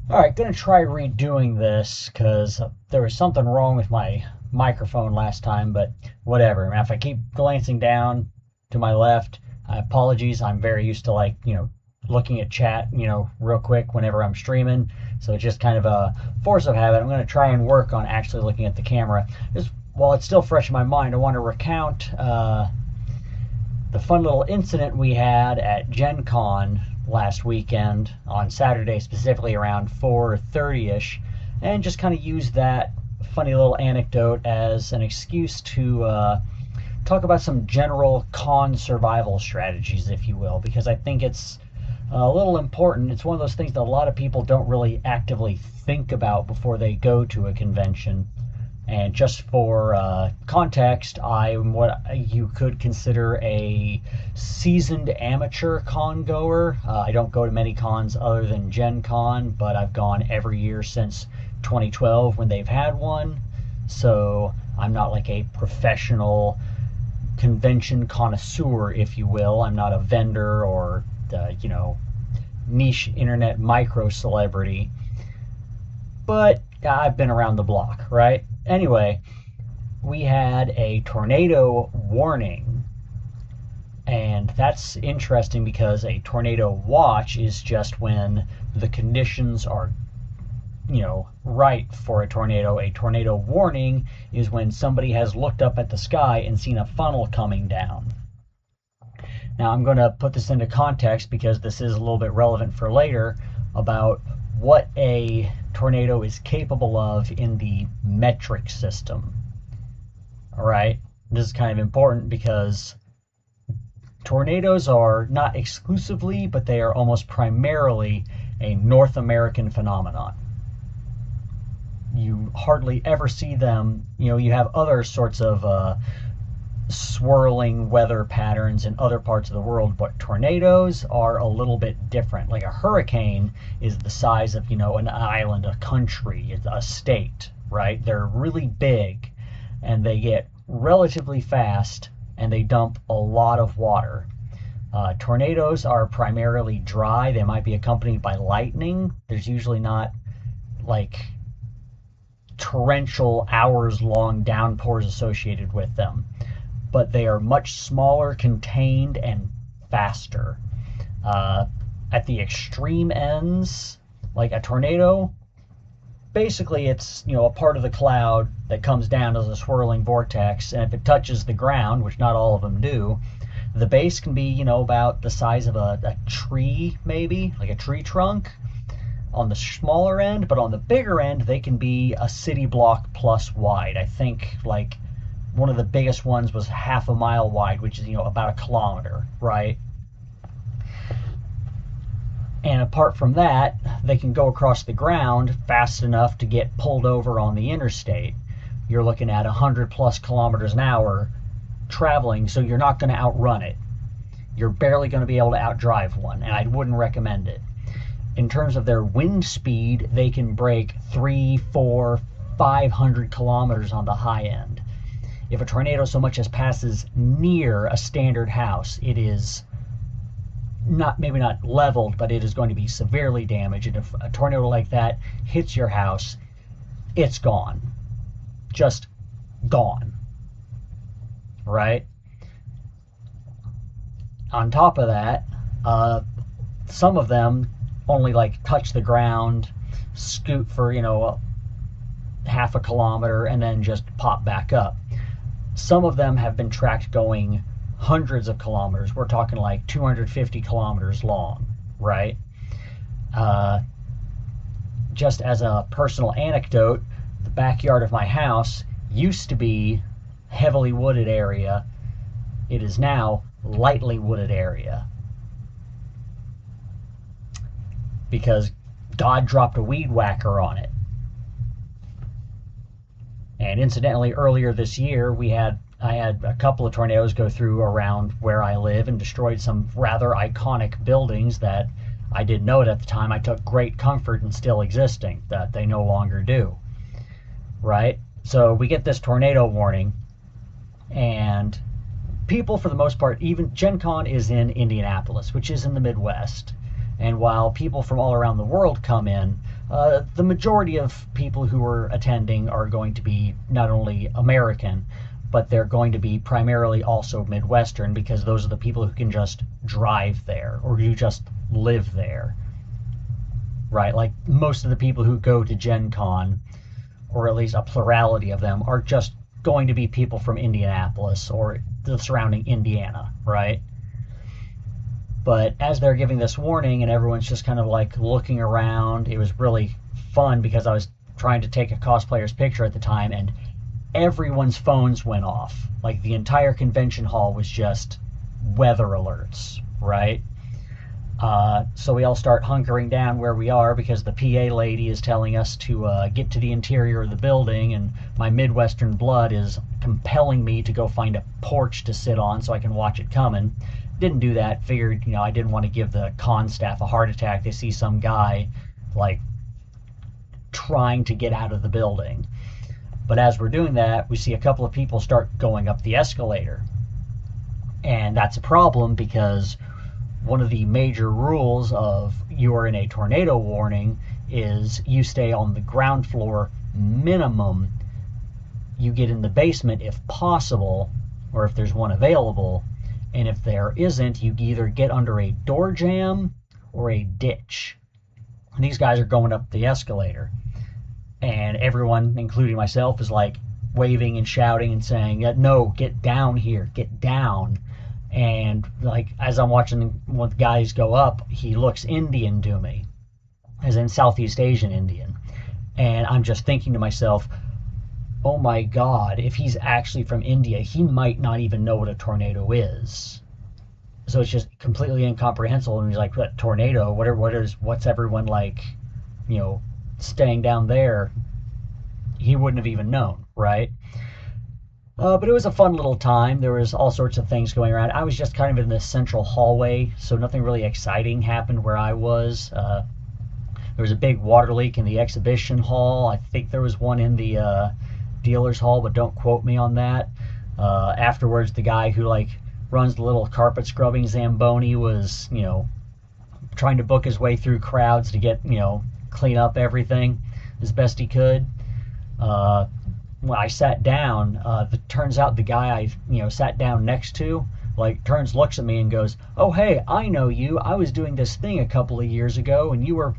Alright, gonna try redoing this because there was something wrong with my microphone last time, but whatever. If I keep glancing down to my left, apologies. I'm very used to looking at chat, real quick whenever I'm streaming. So it's just kind of a force of habit. I'm gonna try and work on actually looking at the camera. Just while it's still fresh in my mind, I want to recount the fun little incident we had at Gencon last weekend on Saturday, specifically around 4:30ish, and just kind of use that funny little anecdote as an excuse to talk about some general con survival strategies, if you will, because I think it's a little important. It's one of those things that a lot of people don't really actively think about before they go to a convention. And just for context, I'm what you could consider a seasoned amateur con goer. I don't go to many cons other than Gen Con, but I've gone every year since 2012 when they've had one. So I'm not like a professional convention connoisseur, if you will. I'm not a vendor or, niche internet micro celebrity. But I've been around the block, right? Anyway, we had a tornado warning. And that's interesting because a tornado watch is just when the conditions are, right for a tornado. A tornado warning is when somebody has looked up at the sky and seen a funnel coming down. Now, I'm going to put this into context because this is a little bit relevant for later about what a tornado is capable of in the metric system. All right, this is kind of important because tornadoes are not exclusively, but they are almost primarily a North American phenomenon. You hardly ever see them. You have other sorts of swirling weather patterns in other parts of the world, but tornadoes are a little bit different. Like a hurricane is the size of, an island, a country, a state, right? They're really big and they get relatively fast and they dump a lot of water. Tornadoes are primarily dry. They might be accompanied by lightning. There's usually not like torrential hours-long downpours associated with them, but they are much smaller, contained, and faster. At the extreme ends, like a tornado, basically it's a part of the cloud that comes down as a swirling vortex, and if it touches the ground, which not all of them do, the base can be about the size of a tree, maybe like a tree trunk on the smaller end, but on the bigger end they can be a city block plus wide. I think like one of the biggest ones was half a mile wide, which is about a kilometer, right? And apart from that, they can go across the ground fast enough to get pulled over on the interstate. You're looking at 100 plus kilometers an hour traveling, so you're not going to outrun it. You're barely going to be able to outdrive one, and I wouldn't recommend it. In terms of their wind speed, they can break 3, 4, 500 kilometers on the high end. If a tornado so much as passes near a standard house, it is maybe not leveled, but it is going to be severely damaged. And if a tornado like that hits your house, it's gone. Just gone. Right? On top of that, some of them only touch the ground, scoot for, half a kilometer, and then just pop back up. Some of them have been tracked going hundreds of kilometers. We're talking like 250 kilometers long, right? Just as a personal anecdote, the backyard of my house used to be heavily wooded area. It is now lightly wooded area because God dropped a weed whacker on it. And incidentally, earlier this year, I had a couple of tornadoes go through around where I live and destroyed some rather iconic buildings that I didn't know it at the time. I took great comfort in still existing, that they no longer do. Right? So we get this tornado warning, and people, for the most part, even Gen Con is in Indianapolis, which is in the Midwest. And while people from all around the world come in, the majority of people who are attending are going to be not only American, but they're going to be primarily also Midwestern, because those are the people who can just drive there or who just live there, right? Like most of the people who go to Gen Con, or at least a plurality of them, are just going to be people from Indianapolis or the surrounding Indiana, right? But as they're giving this warning and everyone's just kind of like looking around, it was really fun because I was trying to take a cosplayer's picture at the time, and everyone's phones went off. Like the entire convention hall was just weather alerts, right? So we all start hunkering down where we are because the PA lady is telling us to get to the interior of the building, and my Midwestern blood is compelling me to go find a porch to sit on so I can watch it coming. Didn't do that. Figured, I didn't want to give the con staff a heart attack. They see some guy like trying to get out of the building. But as we're doing that, we see a couple of people start going up the escalator. And that's a problem because one of the major rules of you are in a tornado warning is you stay on the ground floor minimum. You get in the basement if possible, or if there's one available. And if there isn't, you either get under a door jamb or a ditch. And these guys are going up the escalator. And everyone, including myself, is like waving and shouting and saying, no, get down here, get down. And like as I'm watching one of the guys go up, he looks Indian to me, as in Southeast Asian Indian. And I'm just thinking to myself, oh my God, if he's actually from India, he might not even know what a tornado is. So it's just completely incomprehensible. And he's like, what tornado? What's everyone like, staying down there? He wouldn't have even known, right? But it was a fun little time. There was all sorts of things going around. I was just kind of in this central hallway, so nothing really exciting happened where I was. There was a big water leak in the exhibition hall. I think there was one in the dealer's hall, but don't quote me on that. Afterwards, the guy who runs the little carpet scrubbing Zamboni was, trying to book his way through crowds to get, clean up everything as best he could. When I sat down, turns out the guy I, sat down next to, turns, looks at me and goes, oh, hey, I know you. I was doing this thing a couple of years ago, and you were,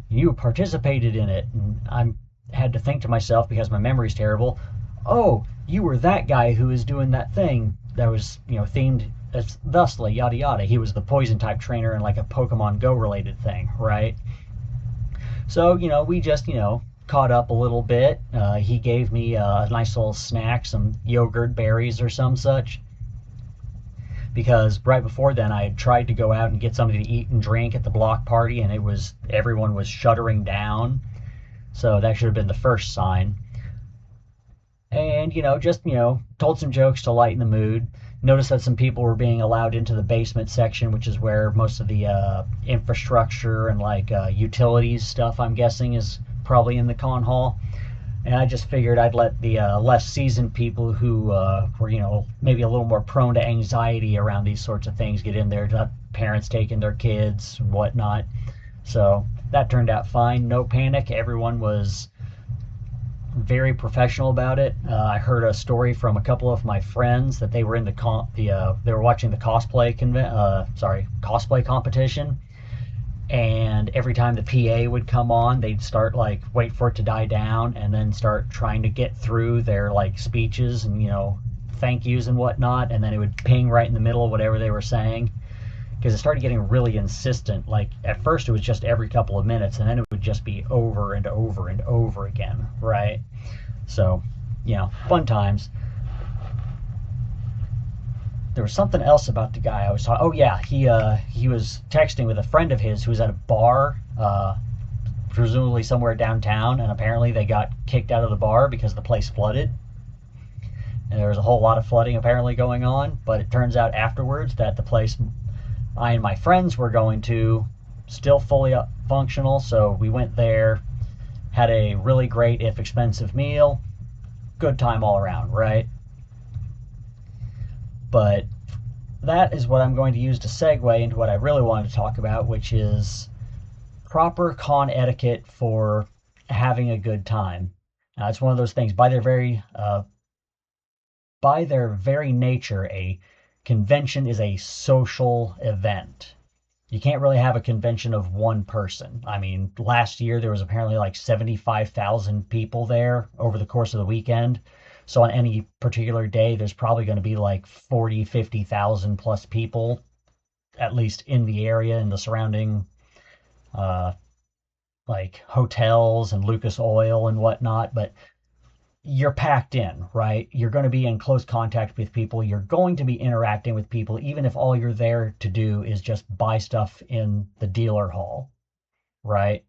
you participated in it. And I had to think to myself, because my memory's terrible, oh, you were that guy who was doing that thing that was, themed as thusly, yada yada. He was the poison type trainer in like a Pokemon Go related thing, right? So, we just, caught up a little bit. He gave me a nice little snack, some yogurt, berries, or some such. Because right before then, I had tried to go out and get something to eat and drink at the block party, and everyone was shuttering down. So that should have been the first sign. And, just, told some jokes to lighten the mood. Noticed that some people were being allowed into the basement section, which is where most of the infrastructure and utilities stuff, I'm guessing, is probably in the con hall. And I just figured I'd let the less seasoned people who were, maybe a little more prone to anxiety around these sorts of things get in there, to parents taking their kids and whatnot. So that turned out fine. No panic. Everyone was very professional about it. I heard a story from a couple of my friends that they were in they were watching the cosplay competition, and every time the PA would come on, they'd start wait for it to die down and then start trying to get through their speeches and thank yous and whatnot, and then it would ping right in the middle of whatever they were saying, because it started getting really insistent. At first it was just every couple of minutes, and then it would just be over and over and over again, right? So, fun times. There was something else about the guy I was talking. Oh yeah, he was texting with a friend of his who was at a bar, presumably somewhere downtown, and apparently they got kicked out of the bar because the place flooded. And there was a whole lot of flooding apparently going on, but it turns out afterwards that the place I and my friends were going to still fully functional, so we went there, had a really great, if expensive, meal. Good time all around, right? But that is what I'm going to use to segue into what I really wanted to talk about, which is proper con etiquette for having a good time. It's one of those things. By their very nature, a convention is a social event. You can't really have a convention of one person. I mean, last year there was apparently like 75,000 people there over the course of the weekend. So on any particular day, there's probably going to be like 40, 50,000 plus people, at least in the area, in the surrounding, uh, like hotels and Lucas Oil and whatnot. But you're packed in, right? You're going to be in close contact with people. You're going to be interacting with people, even if all you're there to do is just buy stuff in the dealer hall, right?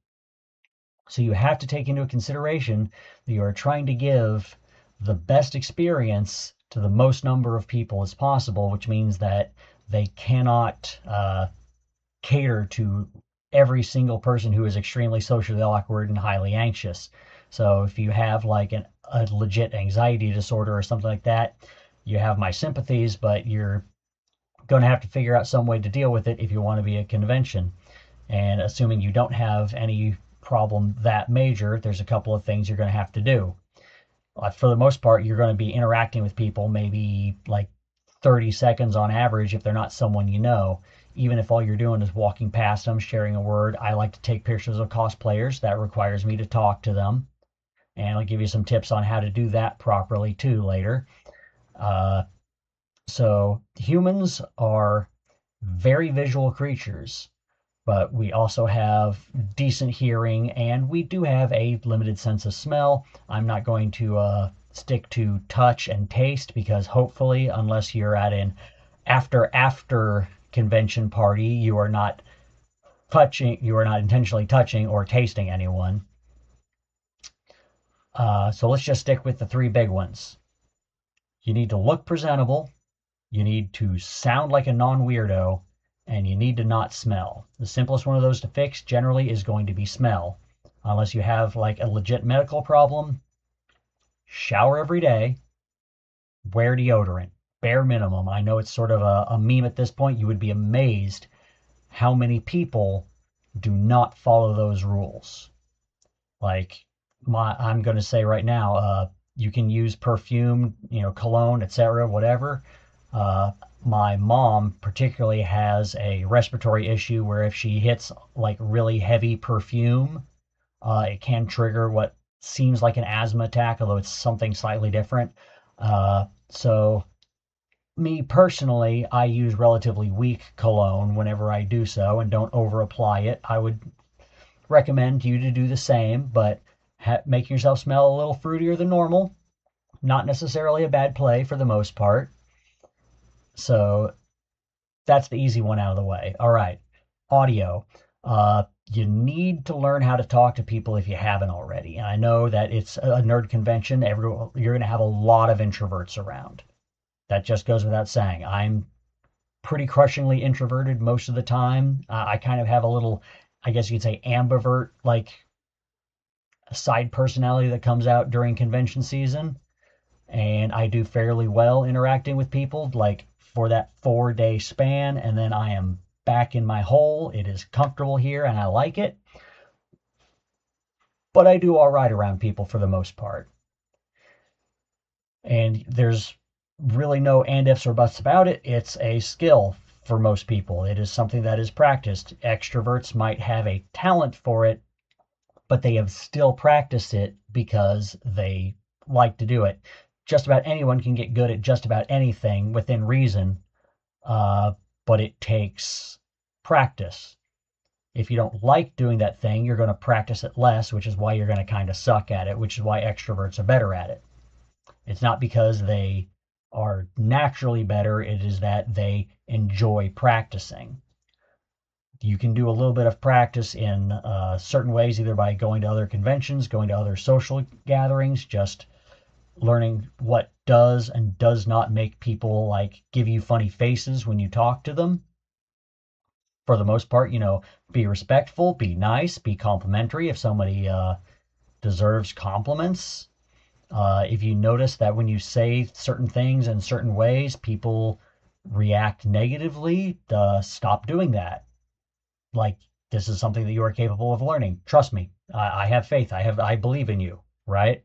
So you have to take into consideration that you are trying to give the best experience to the most number of people as possible, which means that they cannot cater to every single person who is extremely socially awkward and highly anxious. So if you have like a legit anxiety disorder or something like that, you have my sympathies, but you're going to have to figure out some way to deal with it if you want to be a convention. And assuming you don't have any problem that major, there's a couple of things you're going to have to do. For the most part, you're going to be interacting with people maybe like 30 seconds on average if they're not someone you know. Even if all you're doing is walking past them, sharing a word. I like to take pictures of cosplayers. That requires me to talk to them. And I'll give you some tips on how to do that properly too later. So humans are very visual creatures, but we also have decent hearing and we do have a limited sense of smell. I'm not going to stick to touch and taste because hopefully, unless you're at an after convention party, you are not intentionally touching or tasting anyone. So let's just stick with the three big ones. You need to look presentable, you need to sound like a non-weirdo, and you need to not smell. The simplest one of those to fix generally is going to be smell. Unless you have like a legit medical problem, shower every day, wear deodorant, bare minimum. I know it's sort of a meme at this point. You would be amazed how many people do not follow those rules. Like I'm going to say right now, you can use perfume, cologne, etc., whatever. My mom particularly has a respiratory issue where if she hits like really heavy perfume, it can trigger what seems like an asthma attack, although it's something slightly different. So me personally, I use relatively weak cologne whenever I do so and don't over apply it. I would recommend you to do the same, but making yourself smell a little fruitier than normal, not necessarily a bad play for the most part. So that's the easy one out of the way. All right, audio. You need to learn how to talk to people if you haven't already. And I know that it's a nerd convention. You're going to have a lot of introverts around. That just goes without saying. I'm pretty crushingly introverted most of the time. I kind of have a little, I guess you could say, ambivert, like a side personality that comes out during convention season. And I do fairly well interacting with people, like for that 4-day span, and then I am back in my hole. It is comfortable here and I like it. But I do all right around people for the most part. And there's really no and ifs or buts about it. It's a skill for most people. It is something that is practiced. Extroverts might have a talent for it, but they have still practiced it because they like to do it. Just about anyone can get good at just about anything within reason, but it takes practice. If you don't like doing that thing, you're going to practice it less, which is why you're going to kind of suck at it, which is why extroverts are better at it. It's not because they are naturally better, it is that they enjoy practicing. You can do a little bit of practice in certain ways, either by going to other conventions, going to other social gatherings, just learning what does and does not make people like give you funny faces when you talk to them. For the most part, be respectful, be nice, be complimentary if somebody deserves compliments. If you notice that when you say certain things in certain ways, people react negatively, stop doing that. Like, This is something that you are capable of learning. Trust me. I have faith. I believe in you, right?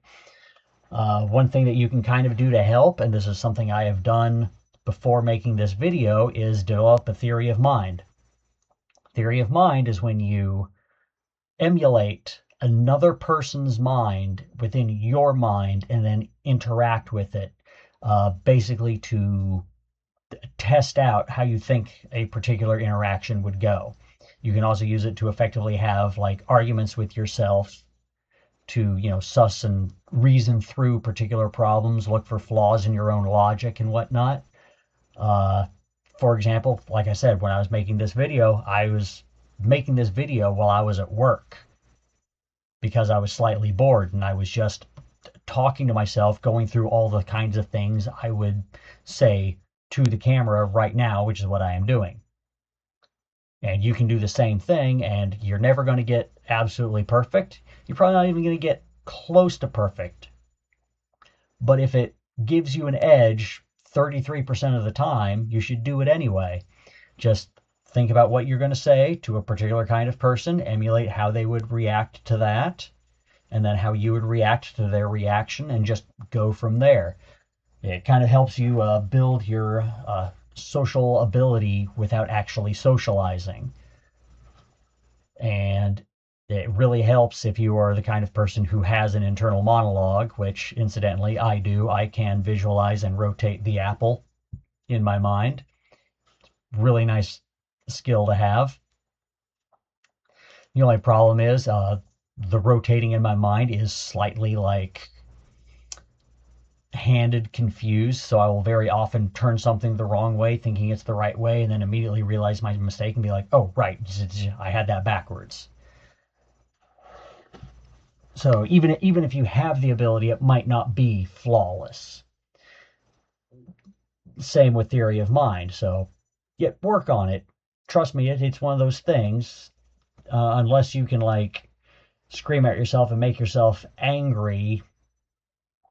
One thing that you can kind of do to help, and this is something I have done before making this video, is develop a theory of mind. Theory of mind is when you emulate another person's mind within your mind and then interact with it, basically to test out how you think a particular interaction would go. You can also use it to effectively have like arguments with yourself to, suss and reason through particular problems, look for flaws in your own logic and whatnot. For example, like I said, when I was making this video, I was making this video while I was at work because I was slightly bored and I was just talking to myself, going through all the kinds of things I would say to the camera right now, which is what I am doing. And you can do the same thing, and you're never going to get absolutely perfect. You're probably not even going to get close to perfect. But if it gives you an edge 33% of the time, you should do it anyway. Just think about what you're going to say to a particular kind of person, emulate how they would react to that, and then how you would react to their reaction, and just go from there. It kind of helps you build your social ability without actually socializing. And it really helps if you are the kind of person who has an internal monologue, which incidentally I do. I can visualize and rotate the apple in my mind. Really nice skill to have. The only problem is the rotating in my mind is slightly like handed confused, so I will very often turn something the wrong way thinking it's the right way, and then immediately realize my mistake and be like, oh right, I had that backwards. So even if you have the ability, it might not be flawless. Same with theory of mind. So work on it. Trust me, it's one of those things, unless you can like scream at yourself and make yourself angry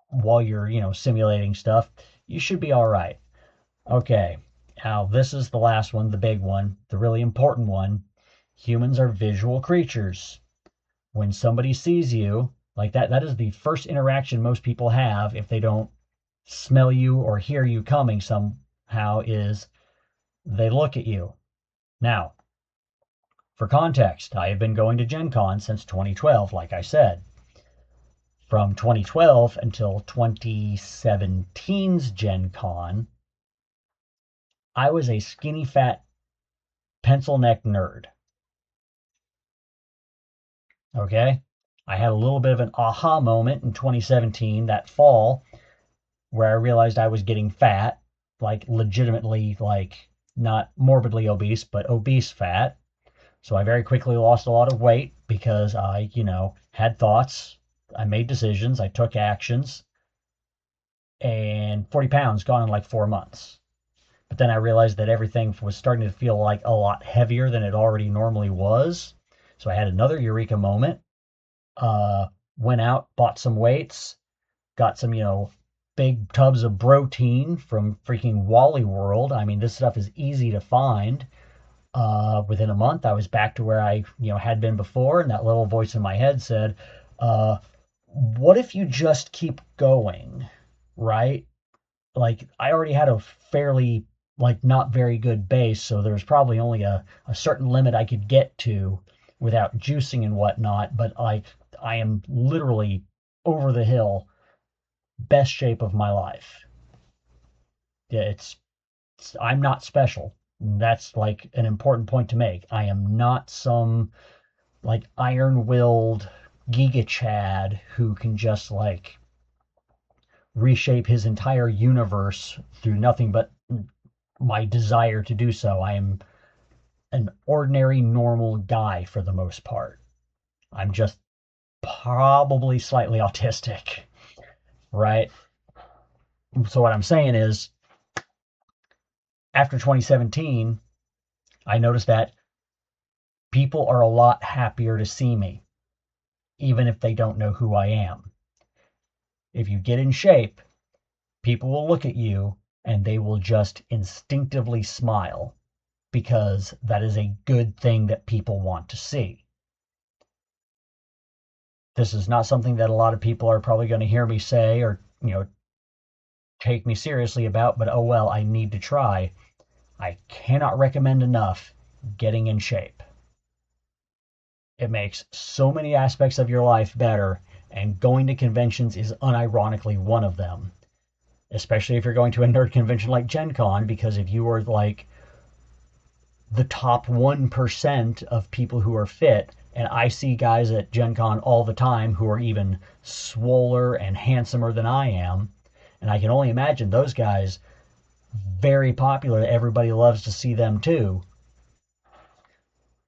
while you're, simulating stuff, you should be all right. Okay, now this is the last one, the big one, the really important one. Humans are visual creatures. When somebody sees you, like that is the first interaction most people have if they don't smell you or hear you coming somehow, is they look at you. Now, for context, I have been going to Gencon since 2012, like I said. From 2012 until 2017's Gencon, I was a skinny, fat, pencil neck nerd. Okay? I had a little bit of an aha moment in 2017, that fall, where I realized I was getting fat, like legitimately, like not morbidly obese, but obese fat. So I very quickly lost a lot of weight because I, had thoughts. I made decisions, I took actions, and 40 pounds gone in like 4 months. But then I realized that everything was starting to feel like a lot heavier than it already normally was. So I had another eureka moment, went out, bought some weights, got some, big tubs of protein from freaking Wally World. I mean, this stuff is easy to find. Within a month, I was back to where I, had been before, and that little voice in my head said, what if you just keep going, right? Like, I already had a fairly, like, not very good base, so there was probably only a certain limit I could get to without juicing and whatnot, but, like, I am literally over the hill, best shape of my life. Yeah, I'm not special. That's, like, an important point to make. I am not some, like, iron-willed Giga Chad who can just like reshape his entire universe through nothing but my desire to do so. I am an ordinary, normal guy for the most part. I'm just probably slightly autistic, right? So what I'm saying is, after 2017, I noticed that people are a lot happier to see me, even if they don't know who I am. If you get in shape, people will look at you and they will just instinctively smile. because that is a good thing that people want to see. This is not something that a lot of people are probably going to hear me say or, take me seriously about, but oh well, I need to try. I cannot recommend enough getting in shape. It makes so many aspects of your life better, and going to conventions is unironically one of them. Especially if you're going to a nerd convention like Gen Con, because if you are like the top 1% of people who are fit, and I see guys at Gen Con all the time who are even swoller and handsomer than I am, and I can only imagine those guys, very popular, everybody loves to see them too.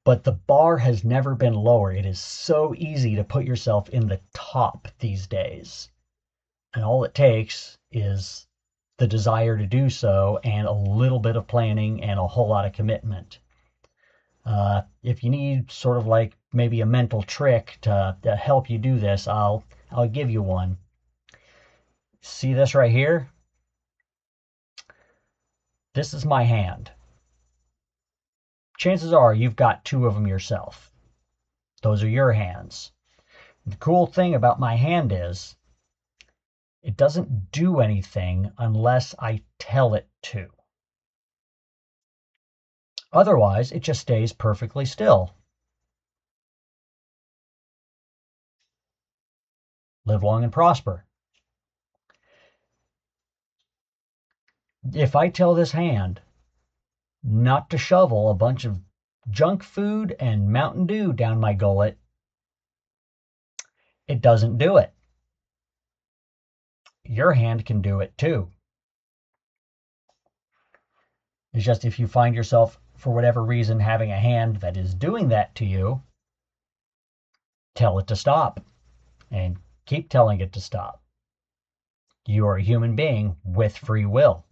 But the bar has never been lower. It is so easy to put yourself in the top these days. And all it takes is the desire to do so and a little bit of planning and a whole lot of commitment. If you need sort of like maybe a mental trick to help you do this, I'll give you one. See this right here? This is my hand. Chances are you've got two of them yourself. Those are your hands. The cool thing about my hand is it doesn't do anything unless I tell it to. Otherwise, it just stays perfectly still. Live long and prosper. If I tell this hand not to shovel a bunch of junk food and Mountain Dew down my gullet, it doesn't do it. Your hand can do it too. It's just if you find yourself, for whatever reason, having a hand that is doing that to you, tell it to stop and keep telling it to stop. You are a human being with free will.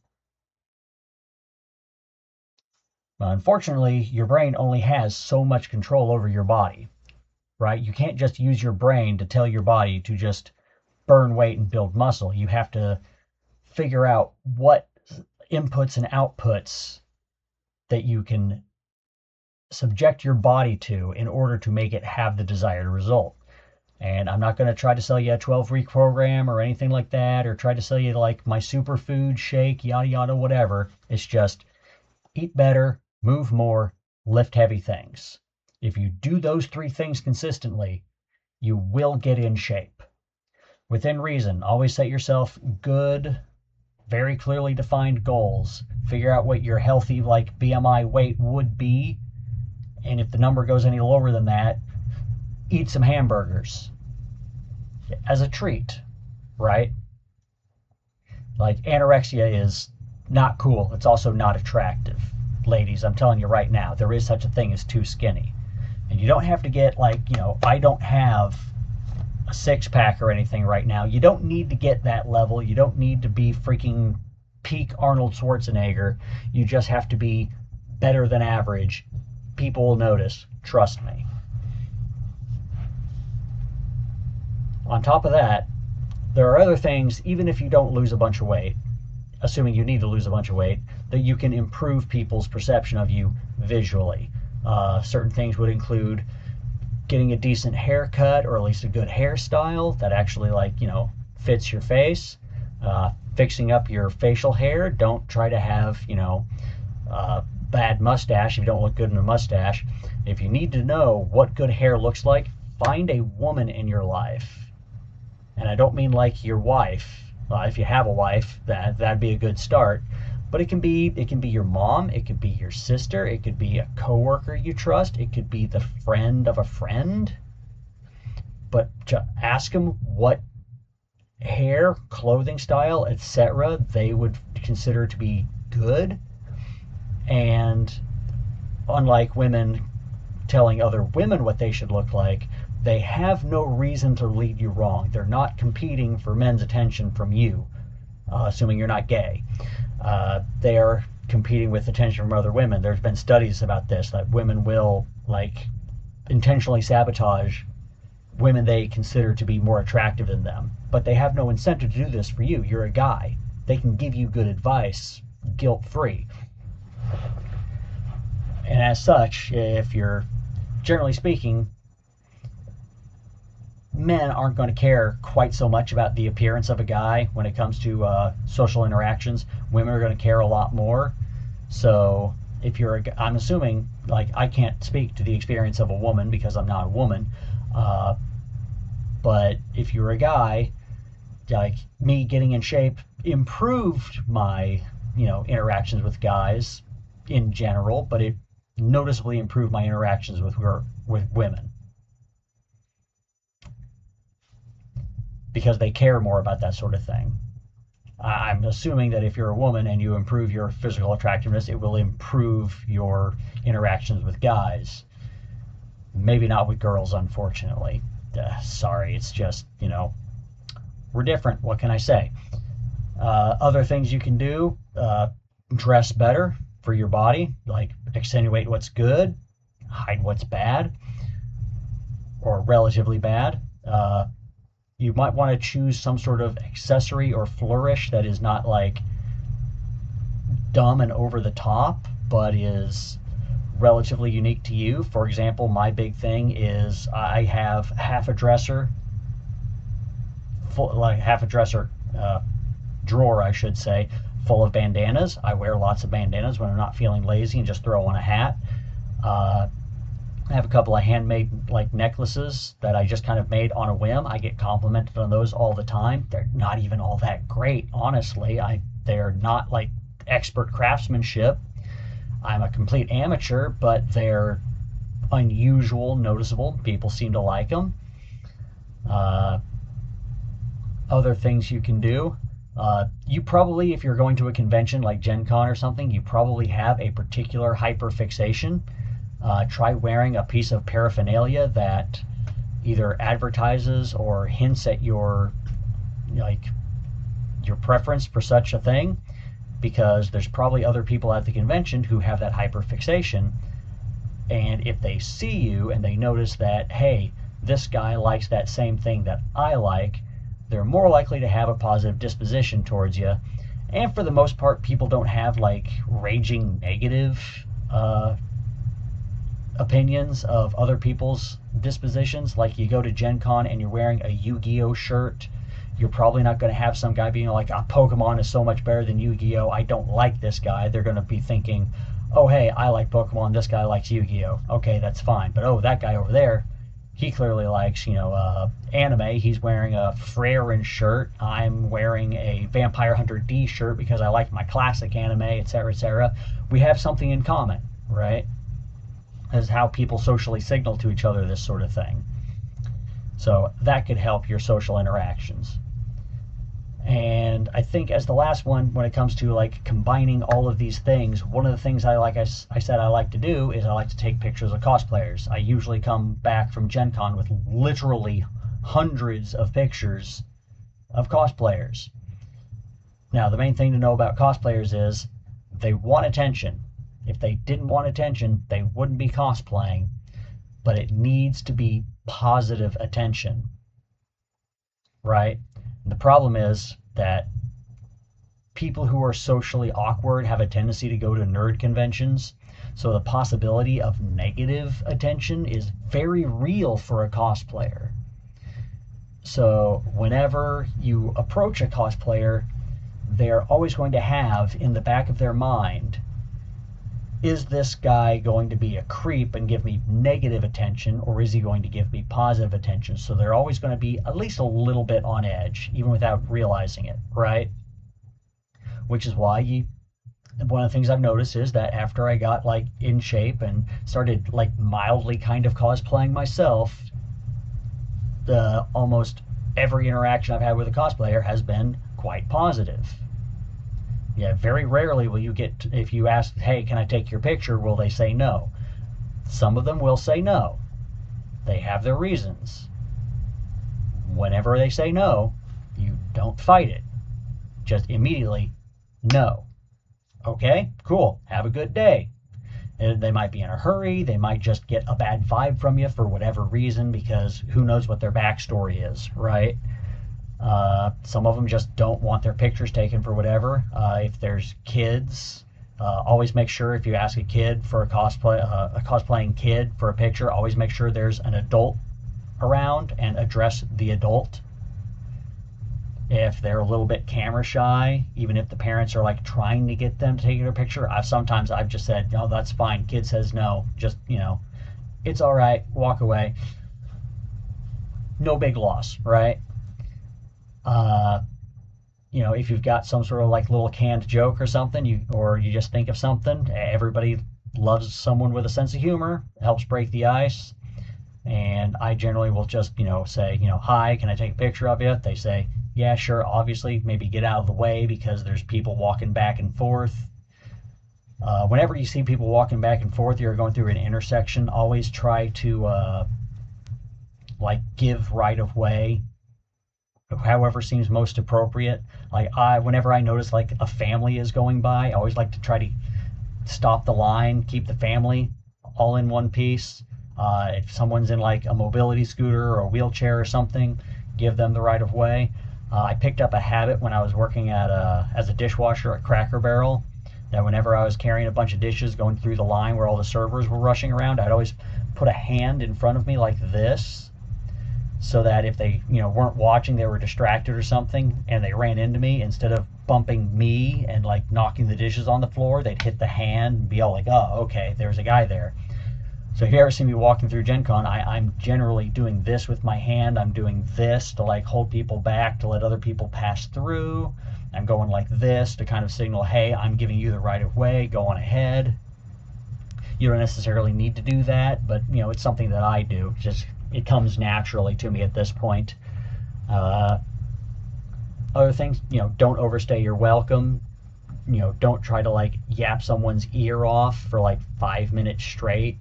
Unfortunately, your brain only has so much control over your body, right? You can't just use your brain to tell your body to just burn weight and build muscle. You have to figure out what inputs and outputs that you can subject your body to in order to make it have the desired result. And I'm not going to try to sell you a 12-week program or anything like that, or try to sell you like my superfood shake, yada, yada, whatever. It's just eat better, move more, lift heavy things. If you do those three things consistently, you will get in shape. Within reason, always set yourself good, very clearly defined goals. Figure out what your healthy like BMI weight would be. And if the number goes any lower than that, eat some hamburgers as a treat, right? Like anorexia is not cool. It's also not attractive. Ladies, I'm telling you right now, there is such a thing as too skinny. And you don't have to get like, I don't have a six-pack or anything right now. You don't need to get that level. You don't need to be freaking peak Arnold Schwarzenegger. You just have to be better than average. People will notice. Trust me. On top of that, there are other things, even if you don't lose a bunch of weight, assuming you need to lose a bunch of weight, that you can improve people's perception of you visually. Certain things would include getting a decent haircut, or at least a good hairstyle that actually fits your face. Fixing up your facial hair. Don't try to have, bad mustache if you don't look good in a mustache. If you need to know what good hair looks like, find a woman in your life. And I don't mean like your wife. If you have a wife, that'd be a good start. But it can be your mom, it could be your sister, it could be a coworker you trust, it could be the friend of a friend. But to ask them what hair, clothing style, etc. they would consider to be good. And unlike women telling other women what they should look like, they have no reason to lead you wrong. They're not competing for men's attention from you, assuming you're not gay. They are competing with attention from other women. There's been studies about this, that women will intentionally sabotage women they consider to be more attractive than them. But they have no incentive to do this for you. You're a guy. They can give you good advice, guilt-free. And as such, if you're generally speaking, men aren't going to care quite so much about the appearance of a guy when it comes to social interactions. Women are going to care a lot more. So if I'm assuming, like, I can't speak to the experience of a woman because I'm not a woman, but if you're a guy, like me, getting in shape improved my, interactions with guys in general, but it noticeably improved my interactions with women because they care more about that sort of thing. I'm assuming that if you're a woman and you improve your physical attractiveness, it will improve your interactions with guys. Maybe not with girls, unfortunately. Sorry, it's just, we're different. What can I say? Other things you can do, dress better for your body, like accentuate what's good, hide what's bad, or relatively bad. You might want to choose some sort of accessory or flourish that is not like dumb and over the top, but is relatively unique to you. For example, my big thing is I have half a dresser drawer, I should say, full of bandanas. I wear lots of bandanas when I'm not feeling lazy and just throw on a hat. I have a couple of handmade necklaces that I just kind of made on a whim. I get complimented on those all the time. They're not even all that great, honestly. They're not like expert craftsmanship. I'm a complete amateur, but they're unusual, noticeable. People seem to like them. Other things you can do. You probably, if you're going to a convention like Gen Con or something, you probably have a particular hyperfixation. Try wearing a piece of paraphernalia that either advertises or hints at your preference for such a thing, because there's probably other people at the convention who have that hyperfixation, and if they see you and they notice that, hey, this guy likes that same thing that I like, they're more likely to have a positive disposition towards you. And for the most part, people don't have raging negative opinions of other people's dispositions. Like, you go to Gen Con and you're wearing a Yu-Gi-Oh shirt, you're probably not going to have some guy being like, Pokemon is so much better than Yu-Gi-Oh, I don't like this guy. They're going to be thinking, oh, hey, I like Pokemon, this guy likes Yu-Gi-Oh. Okay, that's fine. But, oh, that guy over there, he clearly likes, anime. He's wearing a Freyrin shirt. I'm wearing a Vampire Hunter D shirt because I like my classic anime, etc., etc. We have something in common, right? Is how people socially signal to each other this sort of thing. So that could help your social interactions. And I think as the last one, when it comes to combining all of these things, one of the things I said I like to do is I like to take pictures of cosplayers. I usually come back from Gen Con with literally hundreds of pictures of cosplayers. Now, the main thing to know about cosplayers is they want attention. If they didn't want attention, they wouldn't be cosplaying, but it needs to be positive attention, right? And the problem is that people who are socially awkward have a tendency to go to nerd conventions, so the possibility of negative attention is very real for a cosplayer. So whenever you approach a cosplayer, they're always going to have in the back of their mind, is this guy going to be a creep and give me negative attention, or is he going to give me positive attention? So they're always going to be at least a little bit on edge, even without realizing it, right? Which is why one of the things I've noticed is that after I got in shape and started mildly kind of cosplaying myself, almost every interaction I've had with a cosplayer has been quite positive. Yeah, very rarely will you get, if you ask, hey, can I take your picture, will they say no? Some of them will say no. They have their reasons. Whenever they say no, you don't fight it. Just immediately, no. Okay, cool, have a good day. And they might be in a hurry, they might just get a bad vibe from you for whatever reason, because who knows what their backstory is, right? Some of them just don't want their pictures taken for whatever. If there's kids, Always make sure if you ask a kid for a cosplaying kid for a picture, always make sure there's an adult around and address the adult. If they're a little bit camera shy, even if the parents are like trying to get them to take their picture, I've just said, no, that's fine. Kid says no, just, it's all right, walk away. No big loss, right? If you've got some sort of like little canned joke or something, you just think of something, everybody loves someone with a sense of humor, it helps break the ice. And I generally will just, say, hi, can I take a picture of you? They say, yeah, sure, obviously, maybe get out of the way because there's people walking back and forth. Whenever you see people walking back and forth, you're going through an intersection, always try to, give right of way, however seems most appropriate. Whenever I notice, like, a family is going by, I always like to try to stop the line, keep the family all in one piece. If someone's in, like, a mobility scooter or a wheelchair or something, give them the right of way. I picked up a habit when I was working as a dishwasher at Cracker Barrel, that whenever I was carrying a bunch of dishes going through the line where all the servers were rushing around, I'd always put a hand in front of me like this, so that if they weren't watching, they were distracted or something, and they ran into me, instead of bumping me and like knocking the dishes on the floor, they'd hit the hand and be all like, oh, okay, there's a guy there. So if you ever see me walking through Gen Con, I'm generally doing this with my hand. I'm doing this to like hold people back, to let other people pass through. I'm going like this to kind of signal, hey, I'm giving you the right of way, go on ahead. You don't necessarily need to do that, but it's something that I do. It comes naturally to me at this point. Other things, don't overstay your welcome. Don't try to like yap someone's ear off for like 5 minutes straight.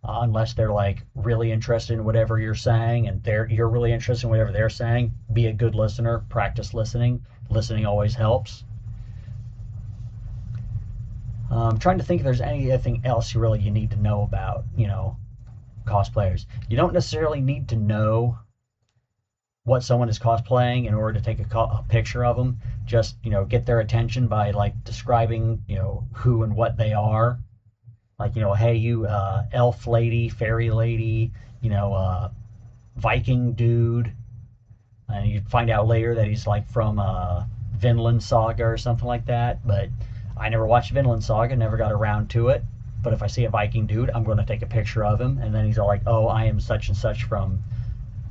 Unless they're like really interested in whatever you're saying and you're really interested in whatever they're saying. Be a good listener. Practice listening. Listening always helps. I'm trying to think if there's anything else you need to know about, cosplayers. You don't necessarily need to know what someone is cosplaying in order to take a picture of them. Just, get their attention by like describing, who and what they are. Like, hey, you elf lady, fairy lady, Viking dude. And you find out later that he's like from Vinland Saga or something like that. But I never watched Vinland Saga, never got around to it. But if I see a Viking dude, I'm going to take a picture of him. And then he's all like, oh, I am such and such from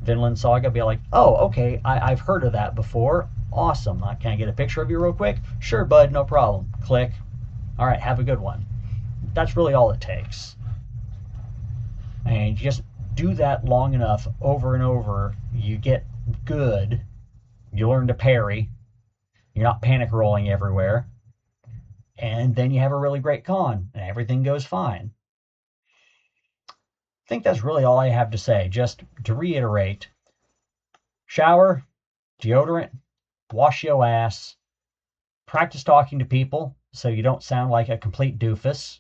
Vinland Saga. Be like, oh, okay, I've heard of that before. Awesome. Can I get a picture of you real quick? Sure, bud, no problem. Click. All right, have a good one. That's really all it takes. And you just do that long enough, over and over, you get good. You learn to parry. You're not panic rolling everywhere. And then you have a really great con, and everything goes fine. I think that's really all I have to say. Just to reiterate, shower, deodorant, wash your ass, practice talking to people so you don't sound like a complete doofus.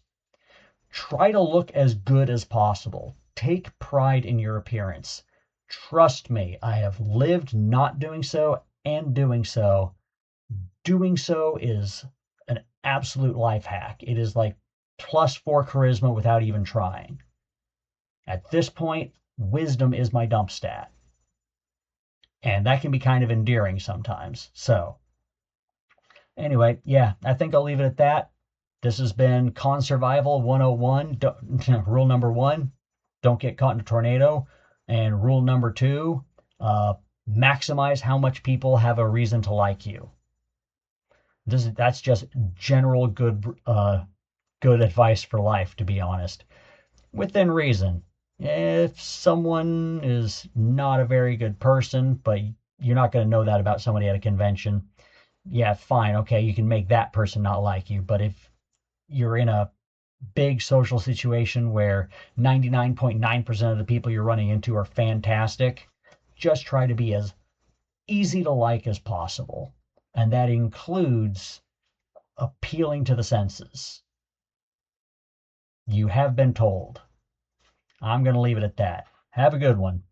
Try to look as good as possible. Take pride in your appearance. Trust me, I have lived not doing so and doing so. Doing so is an absolute life hack. It is like +4 charisma without even trying. At this point, wisdom is my dump stat. And that can be kind of endearing sometimes. So, anyway, yeah, I think I'll leave it at that. This has been Con Survival 101. Rule number 1, don't get caught in a tornado. And rule number 2, maximize how much people have a reason to like you. That's just general good advice for life, to be honest. Within reason. If someone is not a very good person, but you're not going to know that about somebody at a convention, yeah, fine, okay, you can make that person not like you. But if you're in a big social situation where 99.9% of the people you're running into are fantastic, just try to be as easy to like as possible. And that includes appealing to the senses. You have been told. I'm going to leave it at that. Have a good one.